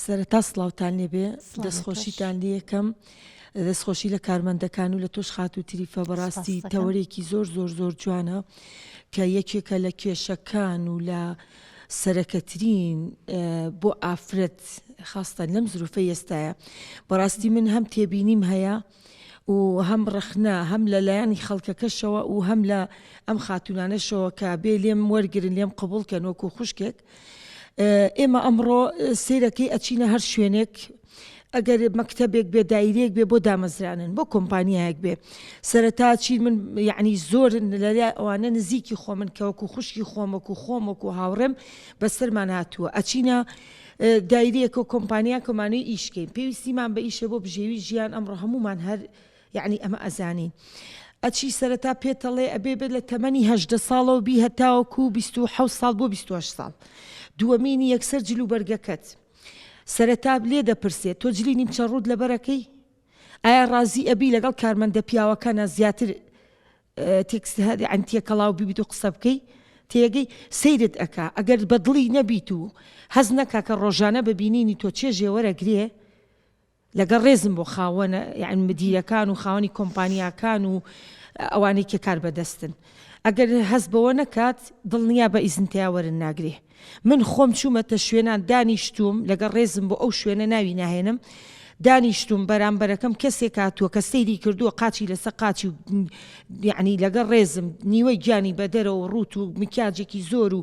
سەرەتا سڵاوتان لێبێ دەستخۆشیتان لێ یەکەم دەستخۆشی لە کارمەندەکان و لە تۆش خاتوتریفە بەڕاستی تەوەرێکی زۆر زۆر زۆر جوانە کە یەکێکە لە کێشەکان و لە سەرەکەترین بۆ ئافرەت خاستان لەم زروفەی ئێستایە بەڕاستی من هەم تێبینیم هەیە و هەم ڕخنا هەم لە لایەنی خەڵکەکەشەوە و هەم لە ئەم خاتونانەشەوە کە بێ لێم وەرگرن لێم قبولکەن وەکو خوشکێک ئێمە ئەمڕۆ سیرەکەی ئەچینە هەر شوێنێک ئەگەر مەکتەبێک بێ دایرەیەک بێ بۆ دامەزرانن بۆ کۆمپانیایەک بێ سەرەتا چین من یعنی زۆر لەلای ئەوانە نزیکی خۆ من کە وەکو خوشکی خۆم وەکو هاوڕێم بەسەرمان هاتووە ئەچینە دایرەیەک و کۆمپانیا کۆمانەی ئیشکەین پێویستیمان بە ئیشە بۆ بژێوی ژیان ئەمڕۆ هەمومان هەر یعنی ئەمە ئەزانین ئەچی سەرەتا پێتەڵێ ئەبێ بێت لە تەمەنی 18 ساڵەوە بی هەتاوەکو 27 ساڵ بۆ 28 ساڵ دووەمینی یەکسەر جلوبەرگەکەت سەرەتا لێ دەپرسێت تۆ جلی نیمچە ڕوود لەبەرەکەی ئایا ڕازی ئەبی لەگەڵ کارمەندە پیاوەکانە زیاتر تێکەڵاو بیبیت و قسە بکەی تێگەی سیرت ئەکا ئەگەر بەدڵی نەبیت و هەز نەکا کە ڕۆژانە ببینینی تۆ چێژێ وەرەگرێ لەگەڵ ڕێزم بۆ خاوەنە یعنی مدیرەکان و خاوەنی کۆمپانیاکان و ئەوانەی کە کار بەدەستن ئەگەر هەست بەوە نەکات دڵنیا بە ئیزنتیا وەرن ناگرێ من خۆم چوومەتە شوێنان دانیشتوم لەگەڵ ڕێزم بۆ ئەو شوێنە ناوی ناهێنم دانیشتوم بەرامبەرەکەم کەسێک هاتووە کە سەیری کردووە قاچی لەسەر قاچی و یعنی لەگەڵ ڕێزم نیوەی گیانی بەدەرەوە ڕوت و مکیاجێکی زۆر و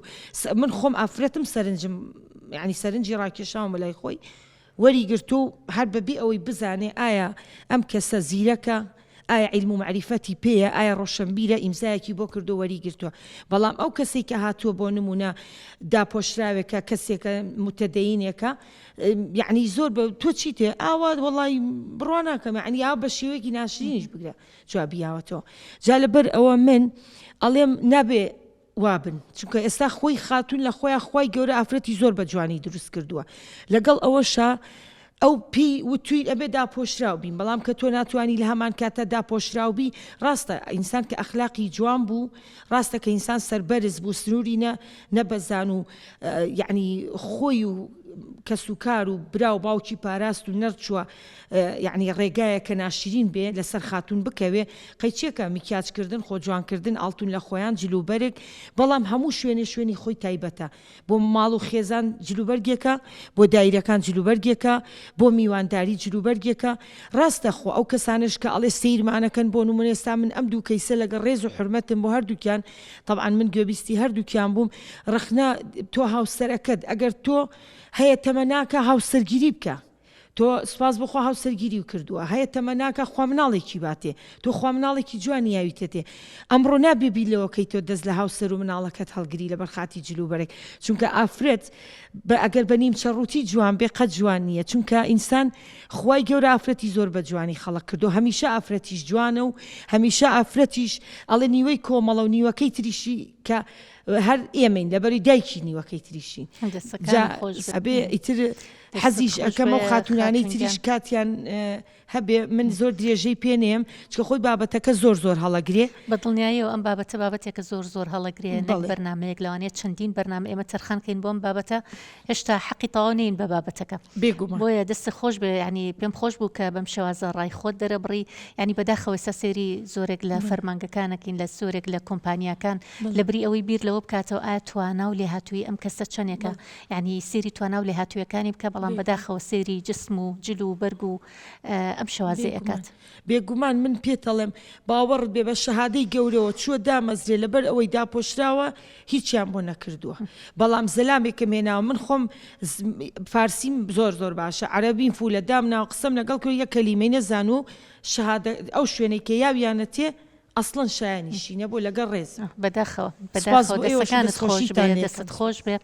من خۆم ئافرەتم سەرنجم یعنی سەرنجی ڕاکێشاومە لای خۆی وەریگرتو هەر بەبێ ئەوەی بزانێ ئایا ئەم کەسە زیرەکە ئایا علم و معریفەتی پێیە ئایا ڕۆشنبیرە ئیمزایەکی بۆ کردو وەریگرتووە بەڵام ئەو کەسێک کە هاتووە بۆ نمونە داپۆشراوێکە کەسێکە متەدەینێکە یعنی زۆر بە تۆ چیتێ ئاوا وەڵی بڕوا ناکەم یعنی ئاوا بە شێوەیەکی ناشرینیش بگرە جوابیاوەتەوە جا لەبەر ئەوە من ئەڵێم نابێ وابن چونکە ئێستا خۆی خاتون لە خۆیان خۆی گەورە ئافرەتی زۆر بە جوانی دروست کردووە لەگەڵ ئەوەشە ئەو پێی وتوی ئەبێ داپۆشراو بین بەڵام کە تۆ ناتوانانی لە هەمان کاتە داپۆشراو بی ڕاستە ئینسان کە ئەخلاقی جوان بوو ڕاستە کە ئینسان سەربەرز بوو سنووری نەبەزان و یعنی خۆی و کەس و کار و برا و باوکی پاراست و نەرچووە یعنی ڕێگایە کە ناشرین بێ لەسەر خاتون بکەوێ قەیچێکە میکیاجکردن خۆ جوانکردن ئاڵتون لە خۆیان جلوبەرێک بەڵام هەموو شوێنی خۆی تایبەتە بۆ ماڵ و خێزان جلوبەرگێکە بۆ دایرەکان جلوبەرگێکە بۆ میوانداری جلوبەرگێکە ڕاستە خۆ ئەو کەسانش کە ئەڵێ سیرمانەکەن بۆ نمونە ئێستا من ئەم دوو کەیسە لەگە ڕێز و حرمەتم بۆ هەردووکیان طبعا من گوێبیستی هەردووکیان بووم ڕخنا تۆ هاوسەرەکەت ئەگەر تۆ هەیە تەمەناکە هاوسەرگیری بکە تۆ سپاس بخوا هاوسەرگیری و کردووە هەیە تەمەناکە خوا مناڵێکی باتێ تۆ خوا مناڵێکی جوانی یاویتێتێ ئەمڕۆ نابێبی لەوەکەی تۆ دەست لە هاوسەر و مناڵەکەت هەڵگری لەبەر خاتی جلوبەرێک چونکە ئافرەت ئەگەر بە نیمچە ڕووتی جوان بێ قەت جوان نییە چونکە ئینسان خوای گەورە ئافرەتی زۆر بە جوانی خەڵق کردو هەمیشە ئافرەتیش جوانە و هەمیشە ئافرەتیش ئەڵێ نیوەی کۆمەڵە و نیوەکەی تریشی کە هەر ئێمەین لەبەری دایکی نیوەکەی تریشین ئەبێ ئیتر حەزیش ئەەکەمە و خاتونانەی تریش کاتیان هەبێ من زۆر درێژەی پێنێم چکە خۆی بابەتەکە زۆر زۆر هەڵەگرێ بەدڵنیاییەوە ئەم بابەتە بابەتێکە زۆر هەڵەگرێ بەرنامەیەک لەوانێت چەندین بەرنامە ئێمە تەرخانکەین بۆم بابەتە هێشتا حەقی تەواو نین بە بابەتەکە بۆیە دەستە خۆش بێ ینی پێم خۆش بوو کە بەم شێوازە ڕای خۆت دەرەبڕی ینی بەداخەوە ئێستا سێری زۆرێک لە فەرمانگەکانەکەین لە سۆرێک لە کۆمپانیاکان لەبری ئەوەی بیر لەوە بکاتەوە ئایا توانا و لێهاتووی ئەم کەسە چەندێکە ینی سێری توانا و لێهاتوویەکانی بکە بەڵام بەداخەوە سێری جسم و جلو و بەرگ و ئەم شێوازە ئەکات بێگومان من پێتەڵێم باوەڕ بێ بە شەهادەی گەورەوە چووە دامەزرێ لەبەر ئەوەی داپۆشراوە هیچیان بۆ نەکردووە بەڵام زەلامێکە مێناوە من خۆم فارسیم زۆر باشە عەرەبیم فولە دامناوە قسەم لەگەڵ کرد یەک کەلیمەی نەزان و شەهادە ئەو شوێنەی کە یاویانەتێ ئەسڵەن شایانیشینە بۆ لەگەڵ ڕێز بەداخەوە دەستەکانت خۆش بێ دەستت خۆش بێ